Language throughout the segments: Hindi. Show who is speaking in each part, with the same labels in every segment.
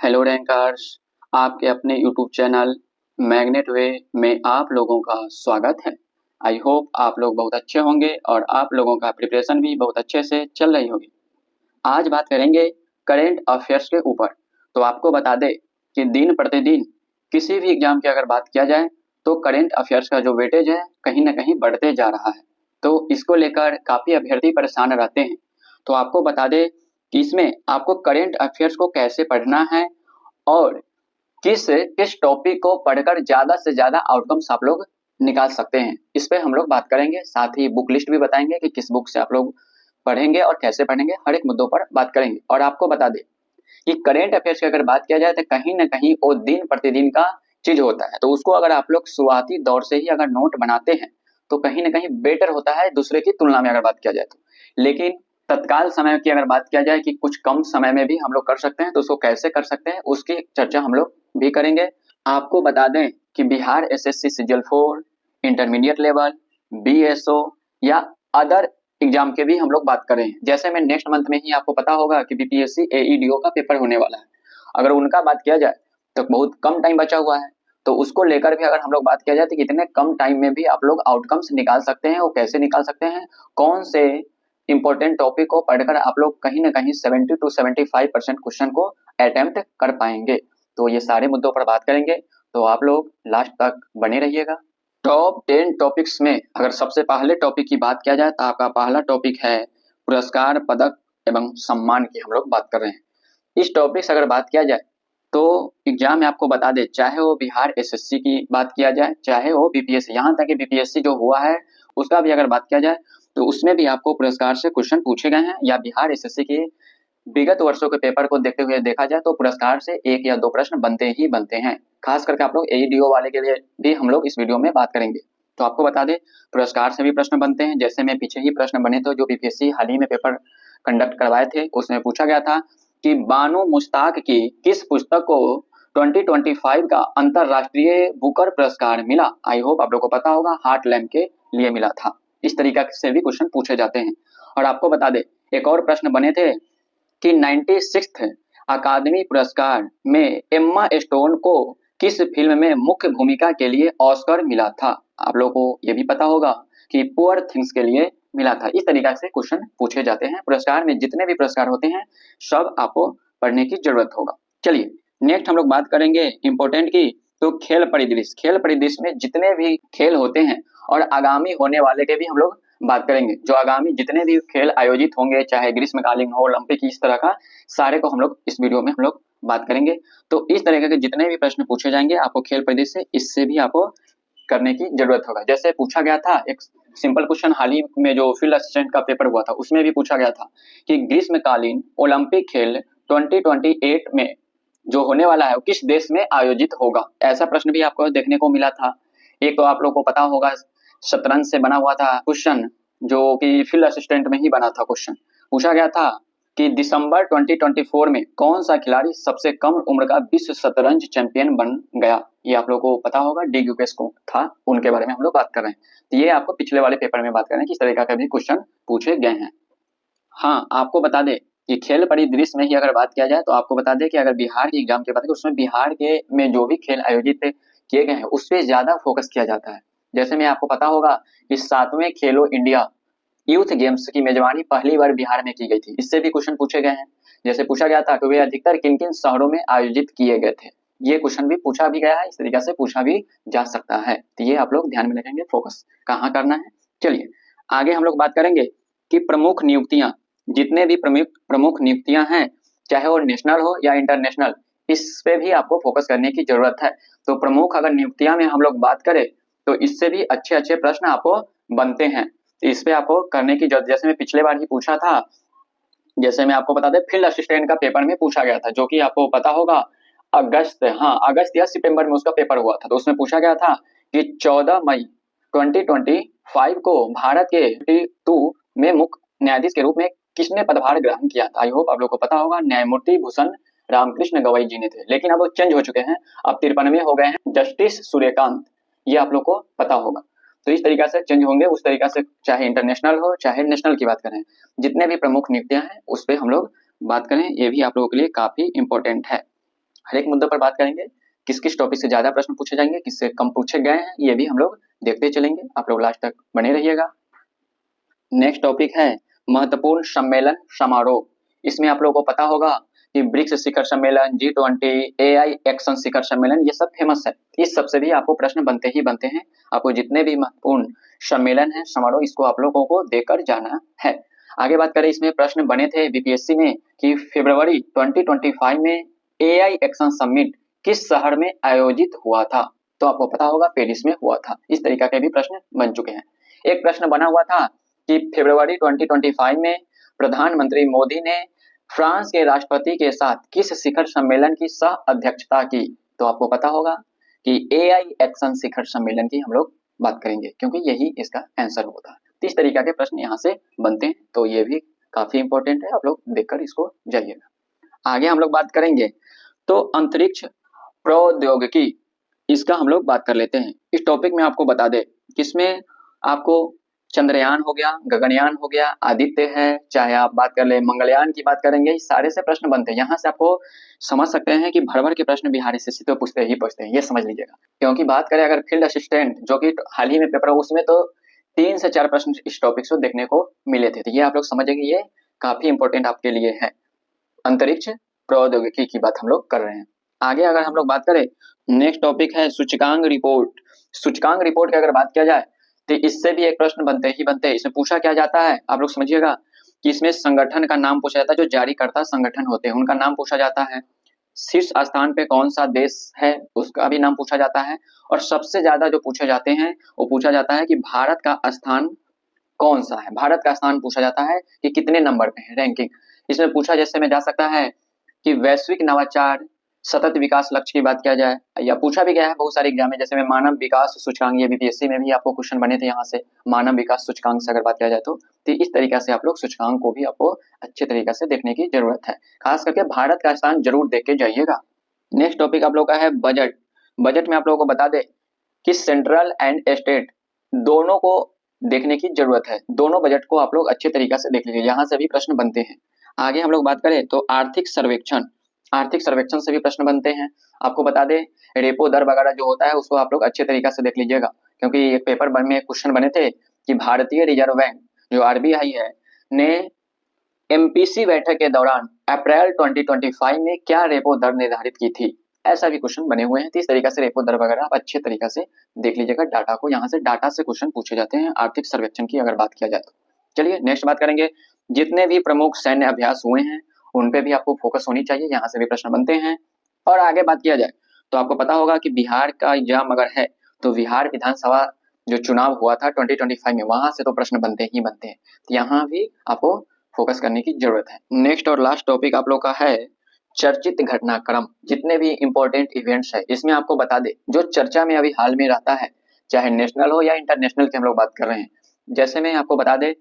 Speaker 1: Hello rankers. आपके अपने यूट्यूब चैनल मैग्नेट वे में आप लोगों का स्वागत है। आई होप आप लोग बहुत अच्छे होंगे और आप लोगों का प्रिपरेशन भी बहुत अच्छे से चल रही होगी। आज बात करेंगे करेंट अफेयर्स के ऊपर। तो आपको बता दें कि दिन प्रतिदिन किसी भी एग्जाम की अगर बात किया जाए तो करेंट अफेयर्स का जो वेटेज है कहीं ना कहीं बढ़ते जा रहा है। तो इसको लेकर काफ़ी अभ्यर्थी परेशान रहते हैं। तो आपको बता दें कि इसमें आपको करेंट अफेयर्स को कैसे पढ़ना है और किस किस टॉपिक को पढ़कर ज्यादा से ज्यादा आउटकम्स आप लोग निकाल सकते हैं, इस पे हम लोग बात करेंगे। साथ ही बुक लिस्ट भी बताएंगे कि किस बुक से आप लोग पढ़ेंगे और कैसे पढ़ेंगे, हर एक मुद्दों पर बात करेंगे। और आपको बता दें कि करेंट अफेयर्स की अगर बात किया जाए तो कहीं ना कहीं वो दिन प्रतिदिन का चीज होता है। तो उसको अगर आप लोग शुरुआती दौर से ही अगर नोट बनाते हैं तो कहीं ना कहीं बेटर होता है दूसरे की तुलना में अगर बात किया जाए तो। लेकिन तत्काल समय की अगर बात किया जाए कि कुछ कम समय में भी हम लोग कर सकते हैं तो उसको कैसे कर सकते हैं उसकी चर्चा हम लोग भी करेंगे। आपको बता दें कि Bihar SSC CGL 4 intermediate level BSO या अदर एग्जाम के भी हम लोग बात करें। जैसे मैं नेक्स्ट मंथ में ही आपको पता होगा कि बीपीएससी एईडीओ का पेपर होने वाला है। अगर उनका बात किया जाए तो बहुत कम टाइम बचा हुआ है। तो उसको लेकर भी अगर हम लोग बात किया जाए तो कितने कम टाइम में भी आप लोग आउटकम्स निकाल सकते हैं, वो कैसे निकाल सकते हैं, कौन से इंपॉर्टेंट टॉपिक को पढ़कर आप लोग कहीं ना कहीं 70 to 75% क्वेश्चन को अटेम्प्ट कर पाएंगे। तो ये सारे मुद्दों पर बात करेंगे, तो आप लोग लास्ट तक बने रहिएगा। टॉप 10 टॉपिक्स में अगर सबसे पहले टॉपिक की बात किया जाए तो आपका पहला टॉपिक है पुरस्कार, पदक एवं सम्मान की हम लोग बात कर रहे हैं। इस टॉपिक से अगर बात किया जाए तो एग्जाम में आपको बता दे, चाहे वो बिहार एसएससी की बात किया जाए चाहे वो बीपीएससी, यहाँ तक कि बीपीएससी जो हुआ है उसका भी अगर बात किया जाए तो उसमें भी आपको पुरस्कार से क्वेश्चन पूछे गए हैं। या बिहार एसएससी के विगत वर्षों के पेपर को देखते हुए देखा जाए तो पुरस्कार से एक या दो प्रश्न बनते ही बनते हैं। खास करके आप लोग एईडीओ वाले के लिए भी हम लोग इस वीडियो में बात करेंगे। तो आपको बता दें पुरस्कार से भी प्रश्न बनते हैं। जैसे में पीछे ही प्रश्न बने थे जो बीपीएससी हाल ही में पेपर कंडक्ट करवाए थे, उसमें पूछा गया था कि बानो मुश्ताक की किस पुस्तक को 2025 का अंतरराष्ट्रीय बुकर पुरस्कार मिला। आई होप आप लोग को पता होगा, हार्ट लैम्प के लिए मिला था। इस तरीके से भी क्वेश्चन पूछे जाते हैं। और आपको बता दें एक और प्रश्न बने थे कि 96th अकादमी पुरस्कार में एम्मा स्टोन को किस फिल्म में मुख्य भूमिका के लिए ऑस्कर मिला था। आप लोगों को ये भी पता होगा कि पुअर थिंग्स के लिए मिला था। इस तरीके से क्वेश्चन पूछे जाते हैं। पुरस्कार में जितने भी पुरस्कार होते हैं सब आपको पढ़ने की जरूरत होगा। चलिए नेक्स्ट हम लोग बात करेंगे इंपोर्टेंट की। तो खेल परिदृश्य, खेल परिदृश्य में जितने भी खेल होते हैं और आगामी होने वाले के भी हम लोग बात करेंगे। जो आगामी जितने भी खेल आयोजित होंगे, चाहे ग्रीष्मकालीन हो, ओलंपिक, इस तरह का सारे को हम लोग इस वीडियो में हम लोग बात करेंगे। तो इस तरह के जितने भी प्रश्न पूछे जाएंगे आपको खेल परिदृश्य से, इससे भी आपको करने की जरूरत होगा। जैसे पूछा गया था एक सिंपल क्वेश्चन हाल ही में जो फील्ड असिस्टेंट का पेपर हुआ था उसमें भी पूछा गया था कि ग्रीष्मकालीन ओलंपिक खेल 2028 में जो होने वाला है वो किस देश में आयोजित होगा। ऐसा प्रश्न भी आपको देखने को मिला था। एक तो आप लोगों को पता होगा शतरंज से बना हुआ था क्वेश्चन, जो कि फील्ड असिस्टेंट में ही बना था। क्वेश्चन पूछा गया था कि दिसंबर 2024 में कौन सा खिलाड़ी सबसे कम उम्र का विश्व शतरंज चैंपियन बन गया। ये आप लोगों को पता होगा, डी गुकेश को था, उनके बारे में हम लोग बात कर रहे हैं। तो ये आपको पिछले वाले पेपर में बात कर रहे हैं किस तरीके का भी क्वेश्चन पूछे गए हैं। हाँ, आपको बता दें कि खेल परिदृश्य में ही अगर बात किया जाए तो आपको बता दें कि अगर बिहार की एग्जाम की बात करें उसमें बिहार के में जो भी खेल आयोजित किए गए हैं उस पर ज्यादा फोकस किया जाता है। जैसे में आपको पता होगा कि 7वें खेलो इंडिया यूथ गेम्स की मेजबानी पहली बार बिहार में की गई थी। इससे भी क्वेश्चन पूछे गए हैं। जैसे पूछा गया था कि वे अधिकतर किन किन शहरों में आयोजित किए गए थे। ये क्वेश्चन भी पूछा भी गया है, इस तरीके से पूछा भी जा सकता है। तो ये आप लोग ध्यान में रखेंगे, फोकस कहाँ करना है। चलिए आगे हम लोग बात करेंगे कि प्रमुख नियुक्तियां, जितने भी प्रमुख नियुक्तियां हैं चाहे वो नेशनल हो या इंटरनेशनल, इस पे भी आपको फोकस करने की जरूरत है। तो प्रमुख अगर नियुक्तियां में हम लोग बात करें तो इससे भी अच्छे अच्छे प्रश्न आपको बनते हैं। इस पे आपको करने की जरूरत, जैसे मैं पिछले बार ही पूछा था, जैसे मैं आपको बता दें फील्ड असिस्टेंट का पेपर में पूछा गया था जो कि आपको पता होगा अगस्त या सितंबर में उसका पेपर हुआ था। तो उसमें पूछा गया था कि 14 मई 2025 को भारत के 2 में मुख्य न्यायाधीश के रूप में किसने पदभार ग्रहण किया था। आई होप आप लोग को पता होगा, न्यायमूर्ति भूषण रामकृष्ण गवई जी ने थे, लेकिन अब वो चेंज हो चुके हैं, अब 53वें हो गए हैं जस्टिस सूर्यकांत। ये आप लोग को पता होगा। तो इस तरीके से चेंज होंगे, उस तरीके से चाहे इंटरनेशनल हो चाहे नेशनल की बात करें, जितने भी प्रमुख नियुक्तियां हैं उस पर हम लोग बात करें। ये भी आप लोगों के लिए काफी इंपॉर्टेंट है। हर एक मुद्दे पर बात करेंगे, किस किस टॉपिक से ज्यादा प्रश्न पूछे जाएंगे, किससे कम पूछे गए हैं, ये भी हम लोग देखते चलेंगे। आप लोग लास्ट तक बने रहिएगा। नेक्स्ट टॉपिक है महत्वपूर्ण सम्मेलन समारोह। इसमें आप लोगों को पता होगा कि ब्रिक्स शिखर सम्मेलन, G20, AI एक्शन शिखर सम्मेलन, ये सब फेमस है। इस सब से भी आपको प्रश्न बनते ही बनते हैं। आपको जितने भी महत्वपूर्ण सम्मेलन है समारोह, इसको आप लोगों को देकर जाना है। आगे बात करें, इसमें प्रश्न बने थे बीपीएससी में कि फरवरी 2025 में AI एक्शन समिट किस शहर में आयोजित हुआ था। तो आपको पता होगा पेरिस में हुआ था। इस तरीका के भी प्रश्न बन चुके हैं। एक प्रश्न बना हुआ था कि फरवरी 2025 में प्रधानमंत्री मोदी ने फ्रांस के राष्ट्रपति के साथ किस शिखर सम्मेलन की सह अध्यक्षता की। तो आपको पता होगा कि AI एक्शन शिखर सम्मेलन की हम लोग बात करेंगे, क्योंकि यही इसका आंसर होता है। तो इस तरीका के प्रश्न यहाँ से बनते हैं, तो ये भी काफी इंपॉर्टेंट है, आप लोग देखकर इसको जाइएगा। आगे हम लोग बात करेंगे तो अंतरिक्ष प्रौद्योगिकी, इसका हम लोग बात कर लेते हैं। इस टॉपिक में आपको बता दे किसमें आपको चंद्रयान हो गया, गगनयान हो गया, आदित्य है, चाहे आप बात कर ले मंगलयान की बात करेंगे, इस सारे से प्रश्न बनते हैं। यहाँ से आपको समझ सकते हैं कि भर भर के प्रश्न बिहार एसएससी तो पूछते ही पूछते हैं, ये समझ लीजिएगा। क्योंकि बात करें अगर फील्ड असिस्टेंट, जो कि हाल ही में पेपर है, उसमें तो 3 से 4 प्रश्न इस टॉपिक से देखने को मिले थे। तो ये आप लोग समझेंगे, ये काफी इंपॉर्टेंट आपके लिए है। अंतरिक्ष प्रौद्योगिकी की बात हम लोग कर रहे हैं। आगे अगर हम लोग बात करें, नेक्स्ट टॉपिक है सूचकांक रिपोर्ट। सूचकांक रिपोर्ट की अगर बात किया जाए तो इससे भी एक प्रश्न बनते ही बनते हैं। इसमें पूछा क्या जाता है, आप लोग समझिएगा कि इसमें संगठन का नाम पूछा जाता है, जो जारीकर्ता संगठन होते हैं उनका नाम पूछा जाता है। शीर्ष स्थान पे कौन सा देश है उसका भी नाम पूछा जाता है। और सबसे ज्यादा जो पूछे जाते हैं वो पूछा जाता है कि भारत का स्थान कौन सा है। भारत का स्थान पूछा जाता है कि कितने नंबर पे है, रैंकिंग। इसमें पूछा जैसे में जा सकता है कि वैश्विक नवाचार सतत विकास लक्ष्य की बात किया जाए, या पूछा भी गया है बहुत सारे एग्जाम में, जैसे में मानव विकास सूचकांक, ये बीपीएससी में भी आपको क्वेश्चन बने थे यहाँ से, मानव विकास सूचकांक से अगर बात किया जाए तो इस तरीका से आप लोग सूचकांक को भी आपको अच्छे तरीके से देखने की जरूरत है। खास करके भारत का स्थान जरूर देख के जाइएगा। नेक्स्ट टॉपिक आप लोग का है बजट। बजट में आप लोगों को बता दे कि सेंट्रल एंड स्टेट दोनों को देखने की जरूरत है। दोनों बजट को आप लोग अच्छे तरीके से देख लीजिए, यहाँ से भी प्रश्न बनते हैं। आगे हम लोग बात करें तो आर्थिक सर्वेक्षण, आर्थिक सर्वेक्षण से भी प्रश्न बनते हैं। आपको बता दें रेपो दर वगैरह जो होता है उसको आप लोग अच्छे तरीके से देख लीजिएगा, क्योंकि एक पेपर में क्वेश्चन बने थे कि भारतीय रिजर्व बैंक जो आरबीआई है ने एमपीसी बैठक के दौरान अप्रैल 2025 में क्या रेपो दर निर्धारित की थी। ऐसा भी क्वेश्चन बने हुए हैं। तो इस तरीके से रेपो दर वगैरह आप अच्छे तरीके से देख लीजिएगा डाटा को। यहाँ से डाटा से क्वेश्चन पूछे जाते हैं आर्थिक सर्वेक्षण की अगर बात किया जाए तो। चलिए नेक्स्ट बात करेंगे, जितने भी प्रमुख सैन्य अभ्यास हुए हैं उन पे भी आपको फोकस होनी चाहिए, यहाँ से भी प्रश्न बनते हैं। और आगे बात किया जाए तो आपको पता होगा कि बिहार का एग्जाम अगर है तो बिहार विधानसभा जो चुनाव हुआ था 2025 में, वहां से तो प्रश्न बनते ही बनते हैं। तो यहाँ भी आपको फोकस करने की जरूरत है। नेक्स्ट और लास्ट टॉपिक आप लोग का है चर्चित घटनाक्रम। जितने भी इंपॉर्टेंट इवेंट्स है इसमें आपको बता दे जो चर्चा में अभी हाल में रहता है, चाहे नेशनल हो या इंटरनेशनल की हम लोग बात कर रहे हैं। जैसे मैं आपको बता दे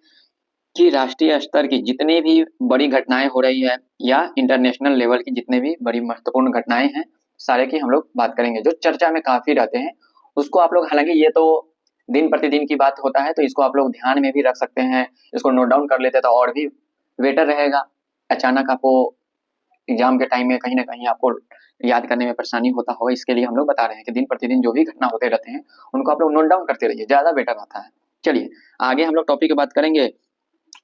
Speaker 1: कि राष्ट्रीय स्तर की जितनी भी बड़ी घटनाएं हो रही है या इंटरनेशनल लेवल की जितने भी बड़ी महत्वपूर्ण घटनाएं हैं, सारे की हम लोग बात करेंगे। जो चर्चा में काफी रहते हैं उसको आप लोग, हालांकि ये तो दिन प्रतिदिन की बात होता है तो इसको आप लोग ध्यान में भी रख सकते हैं, इसको नोट डाउन कर लेते तो और भी बेटर रहेगा। अचानक आपको एग्जाम के टाइम में कहीं ना कहीं आपको याद करने में परेशानी होता होगा, इसके लिए हम लोग बता रहे हैं कि दिन प्रतिदिन जो भी घटना होते रहते हैं उनको आप लोग नोट डाउन करते रहिए, ज्यादा बेटर रहता है। चलिए आगे हम लोग टॉपिक की बात करेंगे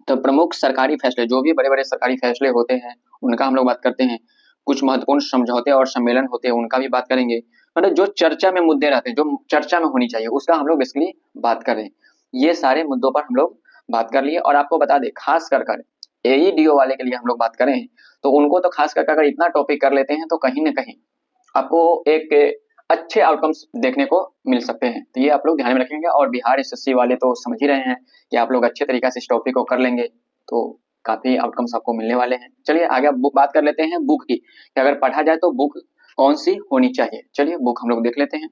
Speaker 1: तो प्रमुख सरकारी फैसले, जो भी बड़े बड़े सरकारी फैसले होते हैं उनका हम लोग बात करते हैं। कुछ महत्वपूर्ण समझौते और सम्मेलन होते हैं उनका भी बात करेंगे। मतलब जो चर्चा में मुद्दे रहते हैं, जो चर्चा में होनी चाहिए, उसका हम लोग बेसिकली बात कर रहे हैं। ये सारे मुद्दों पर हम लोग बात कर लिए। और आपको बता दें खास कर एईडीओ वाले के लिए हम लोग बात करें तो उनको तो खास कर अगर इतना टॉपिक कर लेते हैं तो कहीं ना कहीं आपको एक अच्छे आउटकम्स देखने को मिल सकते हैं। तो ये आप लोग ध्यान में रखेंगे। और बिहार एसएससी वाले तो समझ ही रहे हैं कि आप लोग अच्छे तरीके से इस टॉपिक को कर लेंगे तो काफी आउटकम्स आपको मिलने वाले हैं। चलिए आगे बुक बात कर लेते हैं बुक की, कि अगर पढ़ा जाए तो बुक कौन सी होनी चाहिए। चलिए बुक हम लोग देख लेते हैं,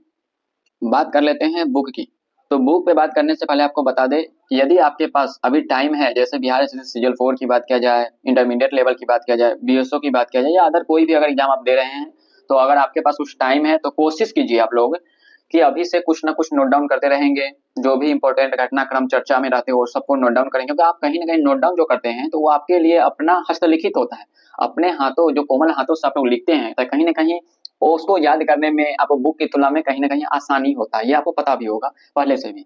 Speaker 1: बात कर लेते हैं बुक की। तो बुक पे बात करने से पहले आपको बता दें कि यदि आपके पास अभी टाइम है, जैसे बिहार एसएससी सीजीएल 4 की बात किया जाए, इंटरमीडिएट लेवल की बात किया जाए, बीएसओ की बात किया जाए, या अदर कोई भी अगर एग्जाम आप दे रहे हैं, तो अगर आपके पास कुछ टाइम है तो कोशिश कीजिए आप लोग कि अभी से कुछ ना कुछ नोट डाउन करते रहेंगे। जो भी इंपॉर्टेंट घटनाक्रम चर्चा में रहते हैं वो सबको नोट डाउन करेंगे, क्योंकि आप कहीं ना कहीं नोट डाउन जो करते हैं तो वो आपके लिए अपना हस्तलिखित होता है। अपने हाथों, जो कोमल हाथों से आप लोग लिखते हैं, तो कहीं ना कहीं वो उसको याद करने में आपको बुक की तुलना में कहीं ना कहीं आसानी होता है, ये आपको पता भी होगा पहले से भी।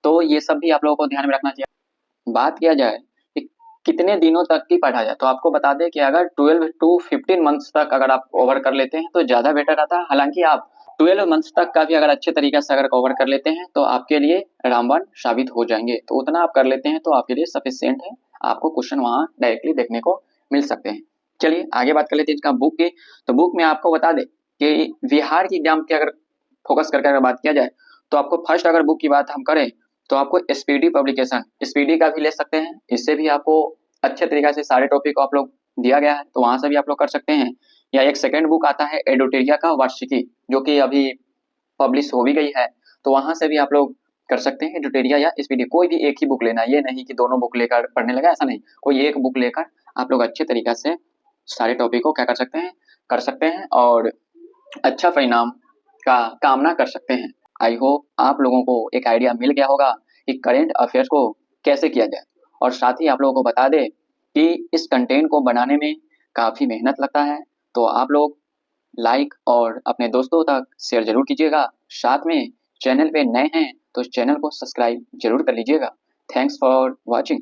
Speaker 1: तो ये सब भी आप लोगों को ध्यान में रखना चाहिए। बात किया जाए कि कितने दिनों तक की पढ़ा जाए, तो आपको बता दें कि अगर 12 टू 15 मंथ्स तक अगर आप कवर कर लेते हैं तो ज़्यादा बेटर रहता है। हालांकि आप 12 मंथ्स तक का भी अगर अच्छे तरीके से अगर कवर कर लेते हैं तो आपके लिए रामबाण साबित हो जाएंगे। तो उतना आप कर लेते हैं तो आपके लिए सफिशियंट है, आपको क्वेश्चन वहाँ डायरेक्टली देखने को मिल सकते हैं। चलिए आगे बात कर लेते हैं इसका बुक की। तो बुक में आपको बता दें कि बिहार की एग्जाम की अगर फोकस करके अगर बात किया जाए तो आपको फर्स्ट अगर बुक की बात हम करें तो आपको स्पीडी पब्लिकेशन, स्पीडी का भी ले सकते हैं। इससे भी आपको अच्छे तरीके से सारे टॉपिक को आप लोग दिया गया है, तो वहां से भी आप लोग कर सकते हैं। या एक सेकंड बुक आता है एडोटेरिया का वार्षिकी, जो कि अभी पब्लिश हो भी गई है, तो वहां से भी आप लोग कर सकते हैं एडोटेरिया या स्पीडी। कोई भी एक ही बुक लेना, ये नहीं कि दोनों बुक लेकर पढ़ने लगा, ऐसा नहीं। कोई एक बुक लेकर आप लोग अच्छे तरीके से सारे टॉपिक को क्या कर सकते हैं और अच्छा परिणाम का कामना कर सकते हैं। आई होप आप लोगों को एक आइडिया मिल गया होगा कि करेंट अफेयर्स को कैसे किया जाए। और साथ ही आप लोगों को बता दें कि इस कंटेंट को बनाने में काफ़ी मेहनत लगता है, तो आप लोग लाइक और अपने दोस्तों तक शेयर जरूर कीजिएगा। साथ में चैनल पे नए हैं तो इस चैनल को सब्सक्राइब जरूर कर लीजिएगा। Thanks for watching.